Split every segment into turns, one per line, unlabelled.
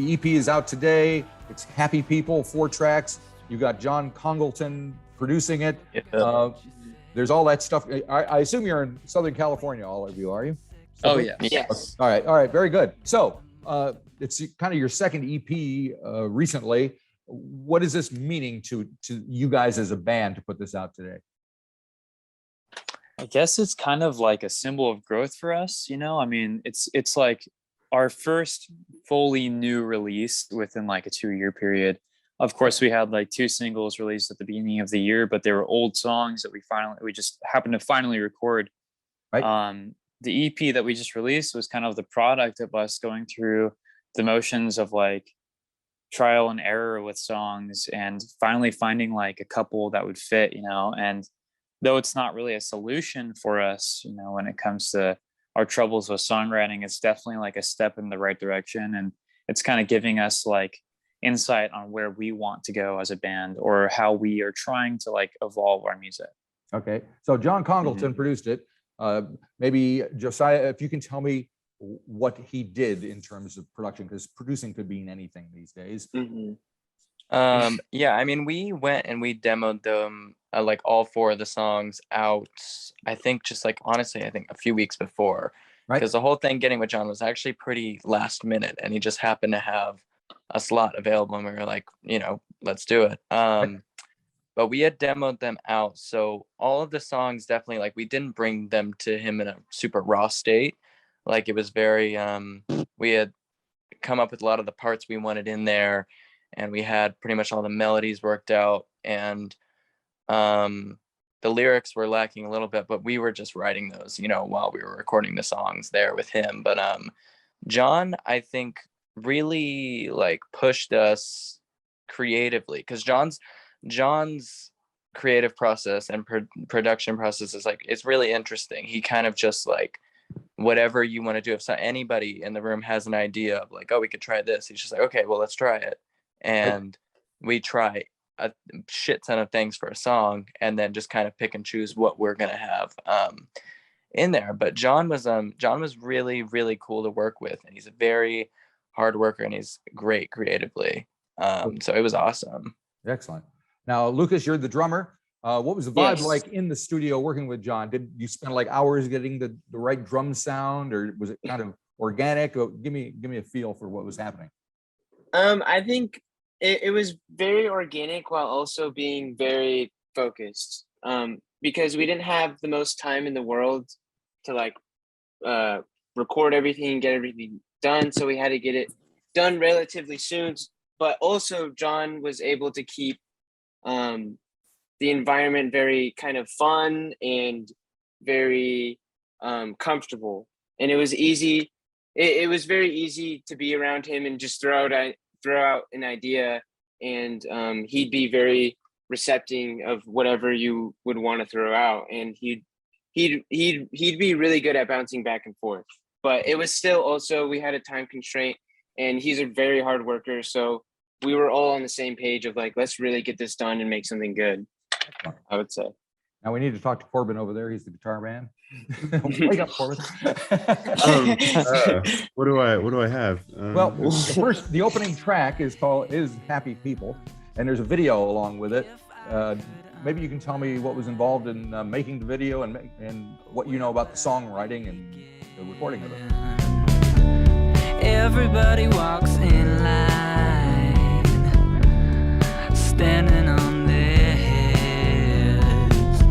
the EP is out today. It's Happy People, 4 tracks. You got John Congleton producing it.
Yeah.
There's all that stuff. I assume you're in Southern California, all of you, are you?
Oh, yeah.
Yes.
All right, very good. So it's kind of your second EP recently. What is this meaning to you guys as a band to put this out today?
I guess it's kind of like a symbol of growth for us, you know? I mean, it's like our first fully new release within like a 2-year period. Of course, we had like 2 singles released at the beginning of the year, but they were old songs that we just happened to finally record.
Right.
The EP that we just released was kind of the product of us going through the motions of like trial and error with songs and finally finding like a couple that would fit, you know. And though it's not really a solution for us, you know, when it comes to our troubles with songwriting, it's definitely like a step in the right direction. And it's kind of giving us like insight on where we want to go as a band or how we are trying to like evolve our music.
Okay. So John Congleton produced it. Maybe Josiah, if you can tell me what he did in terms of production, because producing could mean anything these days.
Yeah, I mean, we went and we demoed them, like all 4 of the songs out, I think just like, honestly, I think a few weeks before,
Right.
because the whole thing getting with John was actually pretty last minute, and he just happened to have a slot available, and we were like, you know, let's do it. But we had demoed them out, so all of the songs definitely, like, we didn't bring them to him in a super raw state. Like, it was very, we had come up with a lot of the parts we wanted in there, and we had pretty much all the melodies worked out, and the lyrics were lacking a little bit, but we were just writing those, you know, while we were recording the songs there with him. But John, I think, really like pushed us creatively, because John's creative process and production process is like, it's really interesting. He kind of just like, whatever you want to do, if anybody in the room has an idea of like, oh, we could try this, he's just like, okay, well, let's try it. And we try a shit ton of things for a song and then just kind of pick and choose what we're gonna have in there. But John was really, really cool to work with, and he's a very hard worker, and he's great creatively. So it was awesome.
Excellent. Now, Lucas, you're the drummer. What was the vibe
Yes.
like in the studio working with John? Did you spend like hours getting the right drum sound, or was it kind of organic? Give me a feel for what was happening.
I think it was very organic while also being very focused. Because we didn't have the most time in the world to like record everything and get everything done, so we had to get it done relatively soon. But also, John was able to keep the environment very kind of fun and very comfortable, and it was easy. It was very easy to be around him and just throw out an idea, and he'd be very receptive of whatever you would want to throw out, and he'd be really good at bouncing back and forth. But it was still also, we had a time constraint, and he's a very hard worker, so we were all on the same page of like, let's really get this done and make something good, I would say.
Now we need to talk to Corbin over there. He's the guitar man. Wake up, Corbin.
What do I have?
Well, the opening track is Happy People, and there's a video along with it. Maybe you can tell me what was involved in making the video and what you know about the songwriting and the recording of it.
Everybody walks in line, standing on their heads.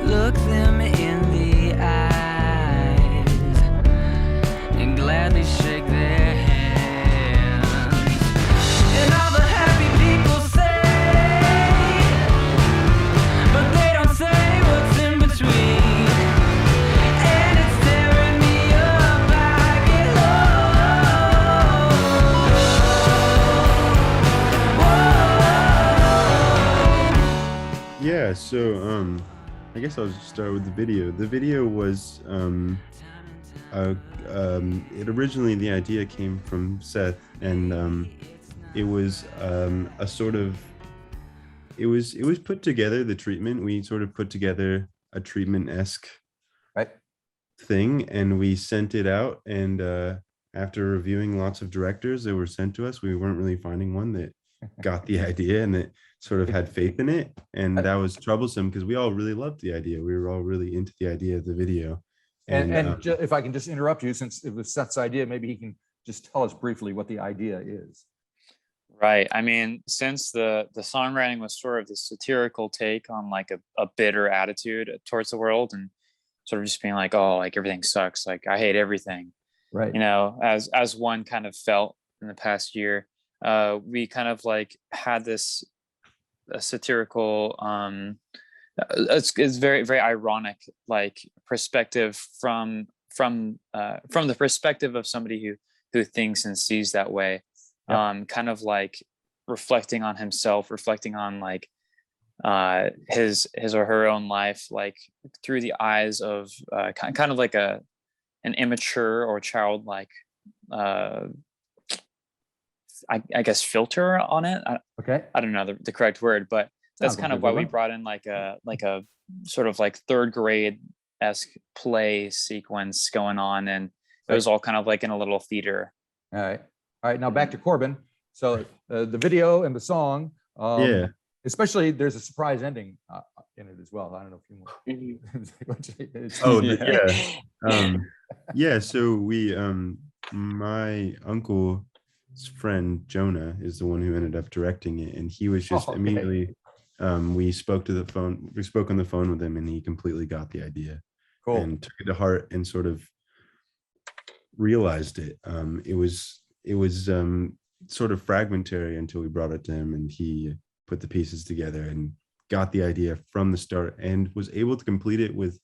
Look them in the eyes and gladly shake their hands. And all the happy people say, but they don't say what's in between. And it's tearing me up, I get low.
Yeah, so I guess I'll just start with the video. The video was it originally, the idea came from Seth, and it was a sort of, it was put together, the treatment. We sort of put together a treatment-esque
Right.
thing, and we sent it out, and after reviewing lots of directors that were sent to us, we weren't really finding one that got the idea and that sort of had faith in it. And that was troublesome because we all really loved the idea. We were all really into the idea of the video.
And if I can just interrupt you, since it was Seth's idea, maybe he can just tell us briefly what the idea is.
Right. I mean, since the songwriting was sort of the satirical take on like a bitter attitude towards the world, and sort of just being like, oh, like everything sucks, like I hate everything,
Right.
you know, as one kind of felt in the past year, we kind of like had this satirical it's very, very ironic, like perspective from the perspective of somebody who thinks and sees that way. Yep. Kind of like reflecting on himself, reflecting on like his or her own life, like through the eyes of kind of like an immature or childlike I guess filter on it. I don't know the correct word, but that's kind of why we brought in like a sort of like third grade-esque play sequence going on, and it was all kind of like in a little theater.
All right. Now back to Corbin. So the video and the song, especially there's a surprise ending in it as well. I don't know if you
want. So we my uncle's friend Jonah is the one who ended up directing it, and he was just immediately we spoke on the phone with him, and he completely got the idea and took it to heart and sort of realized it. It was sort of fragmentary until we brought it to him, and he put the pieces together and got the idea from the start and was able to complete it with,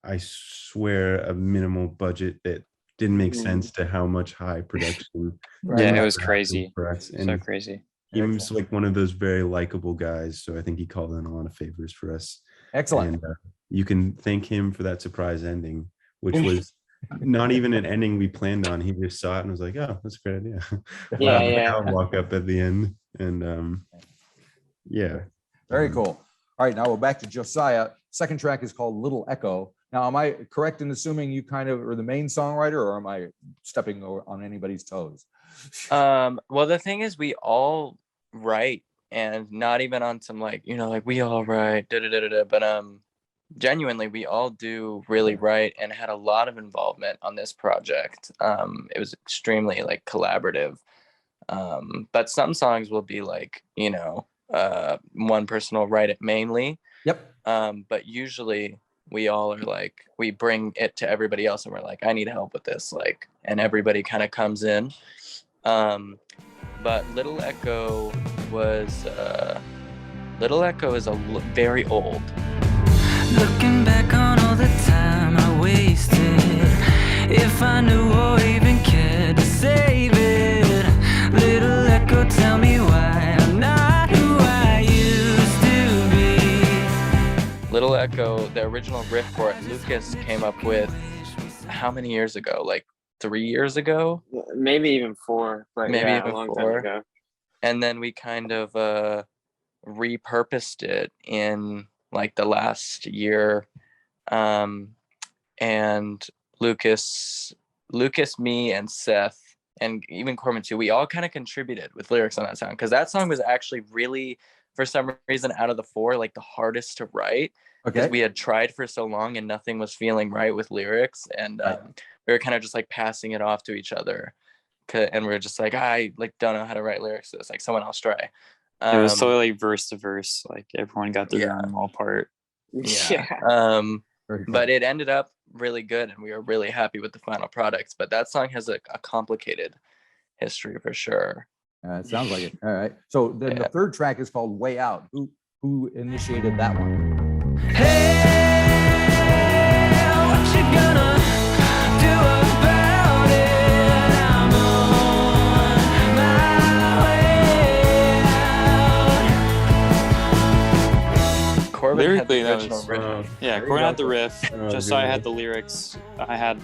I swear, a minimal budget that didn't make sense to how much high production.
Yeah, it was crazy.
For us. And
so crazy.
He was like one of those very likable guys, so I think he called in a lot of favors for us.
Excellent.
And you can thank him for that surprise ending, which was not even an ending we planned on. He just saw it and was like, "Oh, that's a great idea." I'll walk up at the end, and
very cool. All right, now we're back to Josiah. Second track is called Little Echo. Now, am I correct in assuming you kind of are the main songwriter, or am I stepping on anybody's toes?
Well, the thing is, we all write, and not even on some like, you know, like we all write, but genuinely, we all do really write and had a lot of involvement on this project. It was extremely like collaborative. But some songs will be like, you know, one person will write it mainly.
Yep.
But usually we all are like, we bring it to everybody else and we're like, I need help with this, like, and everybody kind of comes in. But Little Echo is very old.
Looking back on all the time I wasted, if I knew or even cared to save it, little echo, tell me why I'm not who I used to be.
Little Echo, the original riff for it, Lucas came up with how many years ago? Like 3 years ago?
Maybe even 4, but
maybe
yeah,
even
a long
4.
time ago.
And then we kind of repurposed it in like the last year. And Lucas, me, and Seth, and even Corbin too, we all kind of contributed with lyrics on that song, because that song was actually really, for some reason, out of the 4, like the hardest to write, because we had tried for so long and nothing was feeling right with lyrics, and we were kind of just like passing it off to each other, and we are just like, I like don't know how to write lyrics to this, like someone else try.
It was totally verse to verse, like everyone got their own little part.
But it ended up really good, and we were really happy with the final product. But that song has a complicated history for sure.
It sounds like it. All right. So then the third track is called Way Out. Who initiated that one?
Hey, what you gonna do about it? I'm on my way out.
Corbin
Lyrically,
had the original riff.
Corbin had the riff. Josiah had the lyrics. I had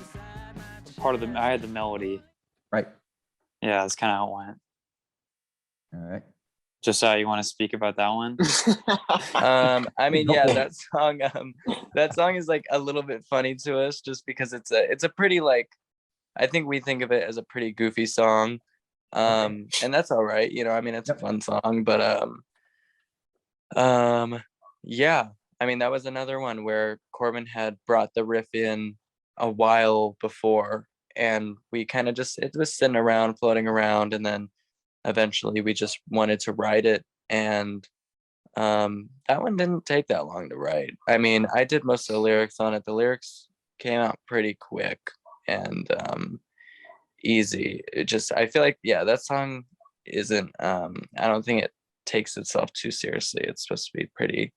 I had the melody.
Right.
Yeah, that's kind of how it went.
All right.
Josiah, you want to speak about that one?
I mean, that song is like a little bit funny to us, just because it's a pretty like, I think we think of it as a pretty goofy song. And that's all right, you know, I mean, it's a fun song, but yeah, I mean, that was another one where Corbin had brought the riff in a while before, and we kind of just, it was sitting around, floating around, and then eventually we just wanted to write it. And that one didn't take that long to write. I mean, I did most of the lyrics on it. The lyrics came out pretty quick and easy. It just, I feel like, yeah, that song isn't, I don't think it takes itself too seriously. It's supposed to be pretty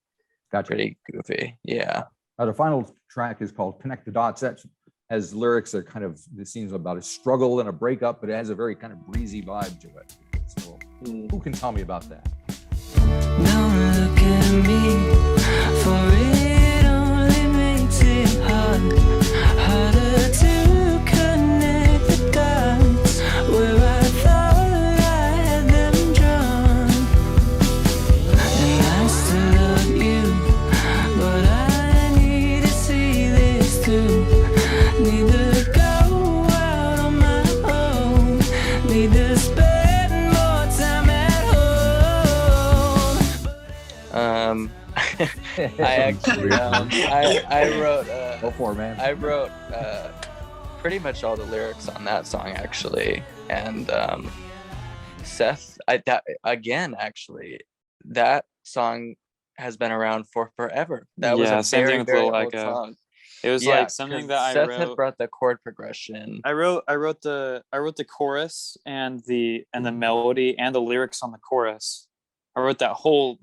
goofy. Yeah.
The final track is called Connect the Dots. That has lyrics that kind of, it seems about a struggle and a breakup, but it has a very kind of breezy vibe to it. So who can tell me about that?
Don't look at me, for it only makes it harder to connect the dots where I thought I had them drawn. And I still love you, but I need to see this through. Need to go out on my own, need to spend more time at home.
I actually I wrote
Go for it, man.
I wrote pretty much all the lyrics on that song actually. And Seth, actually that song has been around for forever. That was a
same
very,
thing with
very old song.
It was like something that I
Seth
wrote.
had brought the chord progression.
I wrote the chorus and the melody and the lyrics on the chorus. I wrote that whole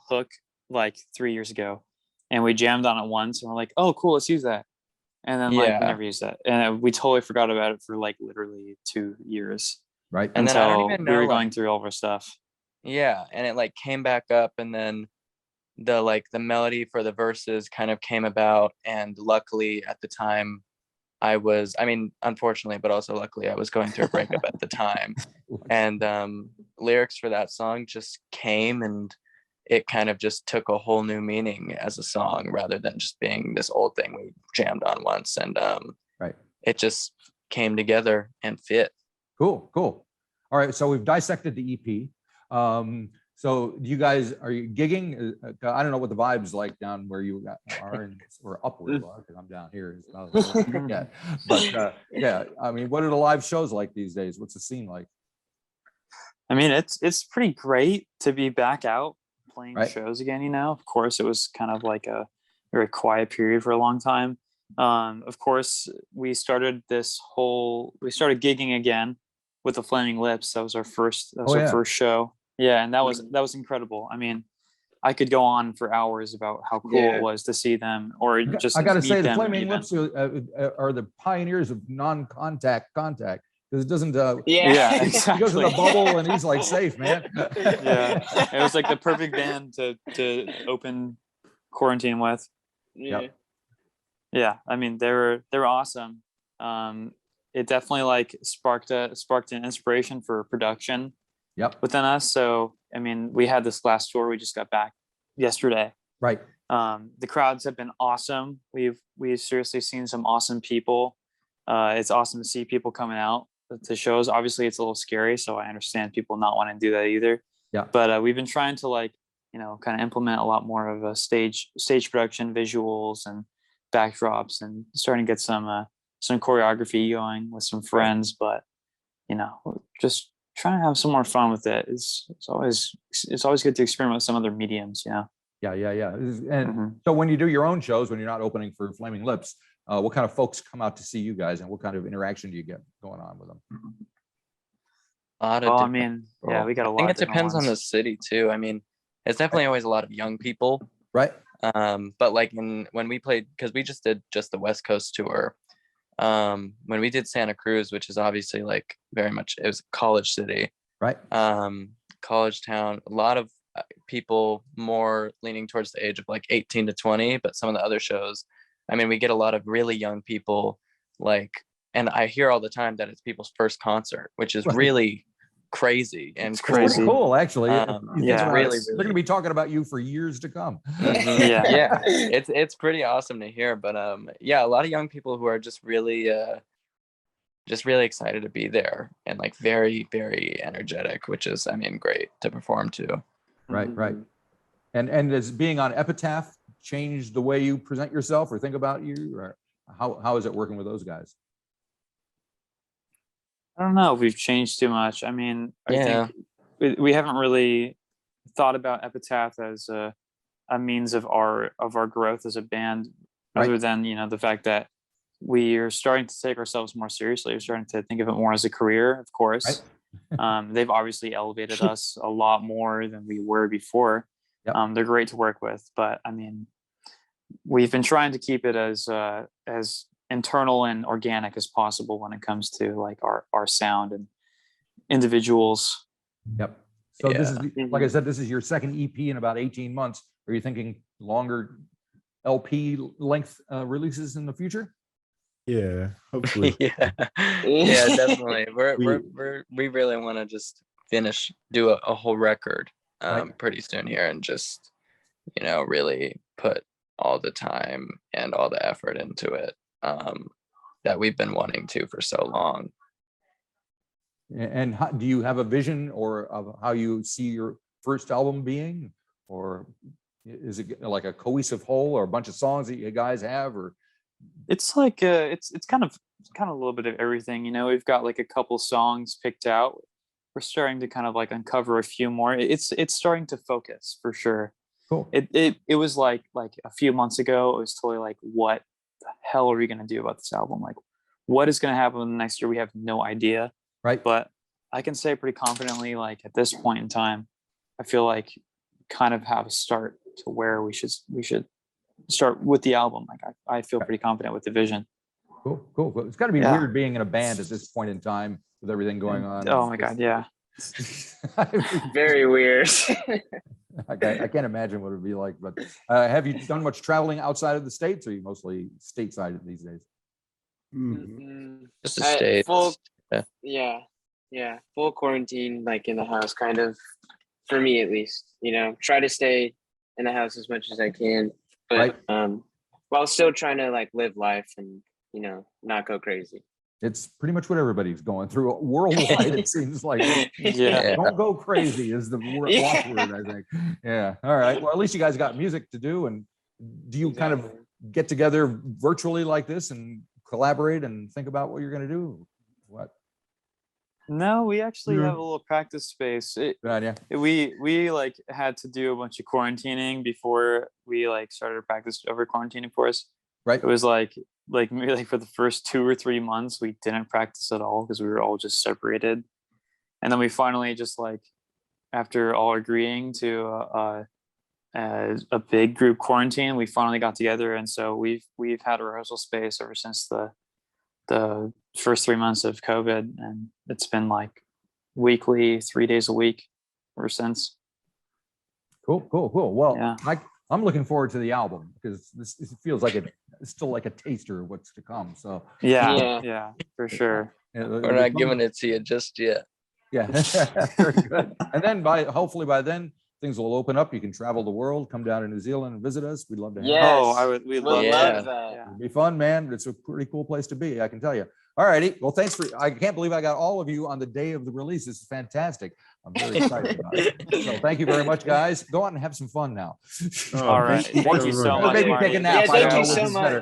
hook like 3 years ago, and we jammed on it once, and we're like, oh cool, let's use that. And then like we never used that, and we totally forgot about it for like literally 2 years.
Right.
And then I don't
Until
even know,
we were
like,
going through all of our stuff.
Yeah, and it like came back up, and then the melody for the verses kind of came about. And luckily at the time unfortunately, but also luckily, I was going through a breakup at the time. And lyrics for that song just came, and it kind of just took a whole new meaning as a song rather than just being this old thing we jammed on once. And it just came together and fit.
Cool. All right, so we've dissected the EP. So you guys, are you gigging? I don't know what the vibe's like down where you are, or upward, because I'm down here. But yeah, I mean, what are the live shows like these days? What's the scene like?
I mean, it's pretty great to be back out playing shows again. You know, of course, it was kind of like a very quiet period for a long time. Of course, we started gigging again with the Flaming Lips. That was our first first show. Yeah, and that was incredible. I mean, I could go on for hours about how cool it was to see them, or just
I got to say, the
Flaming
Lips are the pioneers of non-contact contact, because it doesn't.
Exactly.
He goes in a bubble and he's like safe, man.
Yeah, it was like the perfect band to open quarantine with. Yeah. I mean, they were awesome. It definitely like sparked an inspiration for production. Within us. So I mean, we had this last tour, we just got back yesterday.
Right.
The crowds have been awesome. We've seriously seen some awesome people. It's awesome to see people coming out to shows. Obviously it's a little scary, so I understand people not wanting to do that either. But we've been trying to kind of implement a lot more of a stage production, visuals and backdrops, and starting to get some choreography going with some friends. But just trying to have some more fun with it. It's always good to experiment with some other mediums.
Yeah. And so when you do your own shows, when you're not opening for Flaming Lips, what kind of folks come out to see you guys, and what kind of interaction do you get going on with them?
We got a lot.
I think it depends on the city too. I mean, it's definitely always a lot of young people.
Right.
But like when we played, because we just did the West Coast tour. When we did Santa Cruz, which is obviously like very much, it was a college city,
right?
College town, a lot of people more leaning towards the age of like 18 to 20, but some of the other shows, I mean, we get a lot of really young people, and I hear all the time that it's people's first concert, which is really crazy and
it's
crazy.
Cool, actually.
Really,
they're going to be talking about you for years to come.
Yeah, it's pretty awesome to hear. But a lot of young people who are just really just really excited to be there and like very, very energetic, which is, I mean, great to perform to.
Right. And does being on Epitaph change the way you present yourself or think about you, or how is it working with those guys?
I don't know if we've changed too much. I mean, I
Yeah.
think we haven't really thought about Epitaph as a means of our growth as a band, other than, you know, the fact that we are starting to take ourselves more seriously. We're starting to think of it more as a career, of course. They've obviously elevated us a lot more than we were before.
Yep.
They're great to work with, but I mean, we've been trying to keep it as internal and organic as possible when it comes to like our sound and individuals.
Yep. So this is,
Yeah.
like I said, this is your second EP in about 18 months. Are you thinking longer LP length releases in the future?
Yeah, hopefully.
Yeah, definitely. We really want to just do a whole record pretty soon here, and just, you know, really put all the time and all the effort into it that we've been wanting to for so long.
And how, do you have a vision or of how you see your first album being, or is it like a cohesive whole or a bunch of songs that you guys have, or?
It's like it's kind of a little bit of everything, you know. We've got like a couple songs picked out. We're starting to kind of like uncover a few more. It's starting to focus for sure.
Cool.
It was like a few months ago, it was totally like, what the hell are we gonna do about this album? Like, what is gonna happen next year? We have no idea.
Right.
But I can say pretty confidently, like at this point in time, I feel like kind of have a start to where we should start with the album. Like I feel pretty confident with the vision.
Cool. It's got to be weird being in a band at this point in time with everything going on.
Oh my God, yeah.
Very weird.
I can't imagine what it'd be like. But have you done much traveling outside of the States, or are you mostly stateside these days?
Just the States.
Full quarantine, like in the house, kind of, for me at least. You know, try to stay in the house as much as I can, but while still trying to like live life and, you know, not go crazy.
It's pretty much what everybody's going through worldwide. It seems like, don't go crazy is the watchword, I think. Yeah. All right. Well, at least you guys got music to do. And do you kind of get together virtually like this and collaborate and think about what you're going to do? What?
No, we actually have a little practice space.
Good idea.
We like had to do a bunch of quarantining before we like started practice over quarantining for us.
Right.
It was like maybe like for the first 2 or 3 months we didn't practice at all because we were all just separated, and then we finally just like, after all agreeing to a big group quarantine, we finally got together, and so we've had a rehearsal space ever since the first 3 months of COVID, and it's been like weekly, 3 days a week ever since.
Cool. Well,
Yeah.
I'm looking forward to the album because this feels like it's still like a taster of what's to come. So
yeah, for sure.
We're not giving it to you just yet.
Yeah, very good. And then hopefully by then things will open up. You can travel the world, come down to New Zealand and visit us. We'd love to have you.
Oh, we'd
We'll love that.
Yeah.
It'd be fun, man. It's a pretty cool place to be, I can tell you. All righty. Well, thanks I can't believe I got all of you on the day of the release. This is fantastic. I'm very excited about it. So thank you very much, guys. Go out and have some fun now.
All right. Thank you so much.
Maybe take a nap.
Yeah,
I don't
thank
know
you
which
so
is better.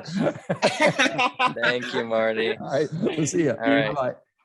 much.
Thank you, Marty.
All right. We'll see you.
All right.
Bye.